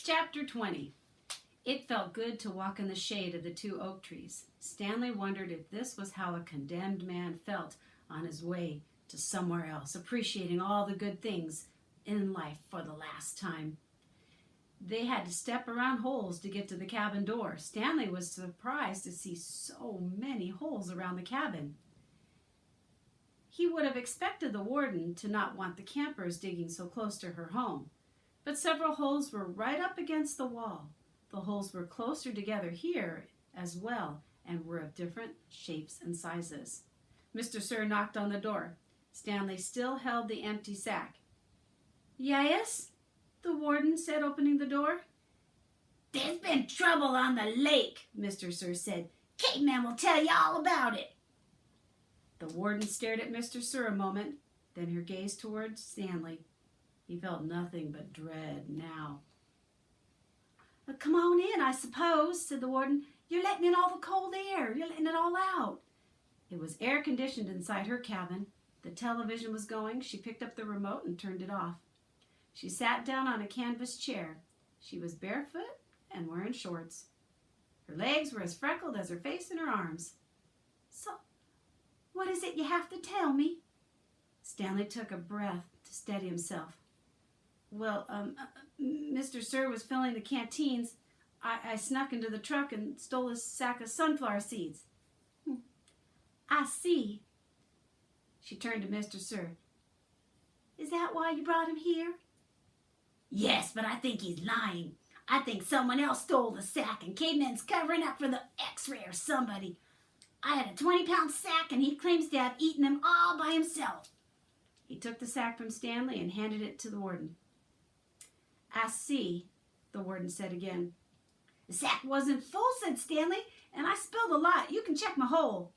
Chapter 20. It felt good to walk in the shade of the two oak trees. Stanley wondered if this was how a condemned man felt on his way to somewhere else, appreciating all the good things in life for the last time. They had to step around holes to get to the cabin door. Stanley was surprised to see so many holes around the cabin. He would have expected the warden to not want the campers digging so close to her home, but several holes were right up against the wall. The holes were closer together here as well and were of different shapes and sizes. Mr. Sir knocked on the door. Stanley still held the empty sack. "Yes?" the warden said, opening the door. "There's been trouble on the lake," Mr. Sir said. "Caveman will tell you all about it." The warden stared at Mr. Sir a moment, then her gaze towards Stanley. He felt nothing but dread now. "Come on in, I suppose," said the warden. "You're letting in all the cold air. You're letting it all out." It was air-conditioned inside her cabin. The television was going. She picked up the remote and turned it off. She sat down on a canvas chair. She was barefoot and wearing shorts. Her legs were as freckled as her face and her arms. "So, what is it you have to tell me?" Stanley took a breath to steady himself. "Well, Mr. Sir was filling the canteens. I snuck into the truck and stole a sack of sunflower seeds." "I see." She turned to Mr. Sir. "Is that why you brought him here?" "Yes, but I think he's lying. I think someone else stole the sack and Caveman's covering up for the X-ray or somebody. I had a 20-pound sack and he claims to have eaten them all by himself." He took the sack from Stanley and handed it to the warden. "I see," the warden said again. "The sack wasn't full," said Stanley, "and I spilled a lot. You can check my hole."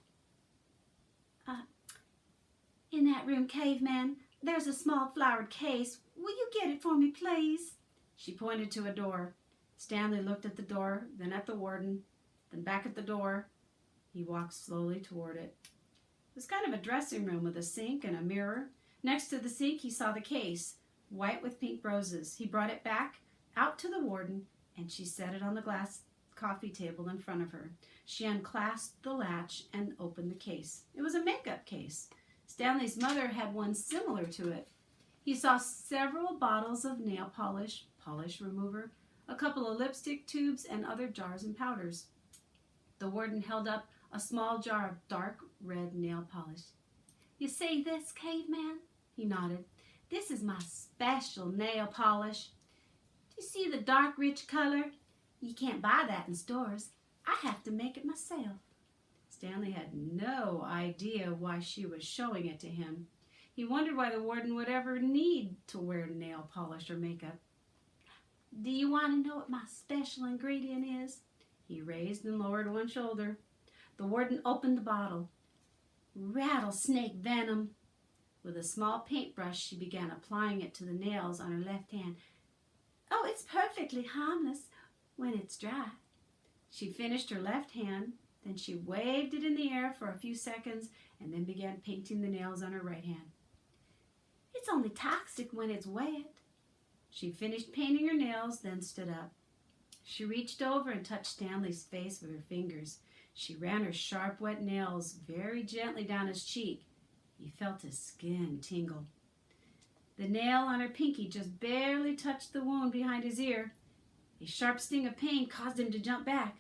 "In that room, Caveman, there's a small flowered case. Will you get it for me, please?" She pointed to a door. Stanley looked at the door, then at the warden, then back at the door. He walked slowly toward it. It was kind of a dressing room with a sink and a mirror. Next to the sink, he saw the case, white with pink roses. He brought it back out to the warden, and she set it on the glass coffee table in front of her. She unclasped the latch and opened the case. It was a makeup case. Stanley's mother had one similar to it. He saw several bottles of nail polish remover, a couple of lipstick tubes, and other jars and powders. The warden held up a small jar of dark red nail polish. "You see this, Caveman?" He nodded. "This is my special nail polish. Do you see the dark, rich color? You can't buy that in stores. I have to make it myself." Stanley had no idea why she was showing it to him. He wondered why the warden would ever need to wear nail polish or makeup. "Do you want to know what my special ingredient is?" He raised and lowered one shoulder. The warden opened the bottle. "Rattlesnake venom." With a small paintbrush, she began applying it to the nails on her left hand. "Oh, it's perfectly harmless when it's dry." She finished her left hand, then she waved it in the air for a few seconds and then began painting the nails on her right hand. "It's only toxic when it's wet." She finished painting her nails, then stood up. She reached over and touched Stanley's face with her fingers. She ran her sharp, wet nails very gently down his cheek. He felt his skin tingle. The nail on her pinky just barely touched the wound behind his ear. A sharp sting of pain caused him to jump back.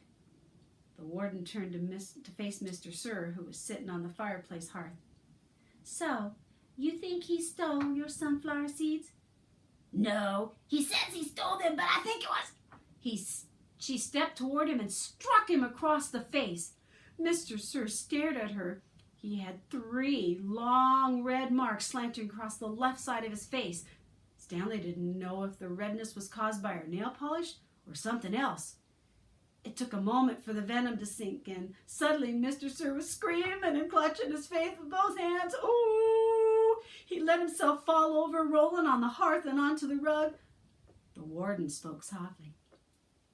The warden turned to face Mr. Sir, who was sitting on the fireplace hearth. "So, you think he stole your sunflower seeds?" "No, he says he stole them, but I think it was..." She stepped toward him and struck him across the face. Mr. Sir stared at her. He had 3 long red marks slanting across the left side of his face. Stanley didn't know if the redness was caused by her nail polish or something else. It took a moment for the venom to sink in. Suddenly, Mr. Sir was screaming and clutching his face with both hands. Ooh! He let himself fall over, rolling on the hearth and onto the rug. The warden spoke softly.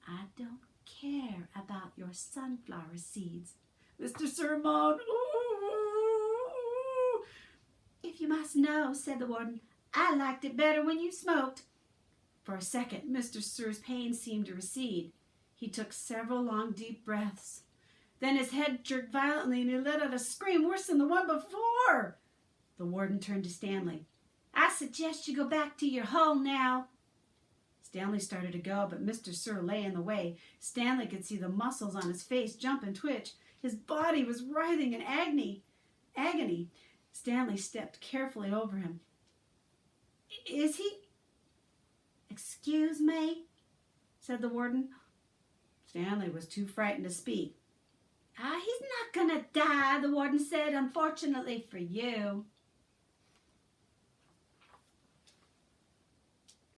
"I don't care about your sunflower seeds." Mr. Sir moaned. Ooh! "If you must know," said the warden, "I liked it better when you smoked." For a second, Mr. Sir's pain seemed to recede. He took several long, deep breaths. Then his head jerked violently and he let out a scream worse than the one before. The warden turned to Stanley. I suggest you go back to your hole now. Stanley started to go, but Mr. Sir lay in the way. Stanley could see the muscles on his face jump and twitch. His body was writhing in agony. Stanley stepped carefully over him. Is he? Excuse me, said the warden. Stanley was too frightened to speak. He's not gonna die, the warden said, unfortunately for you.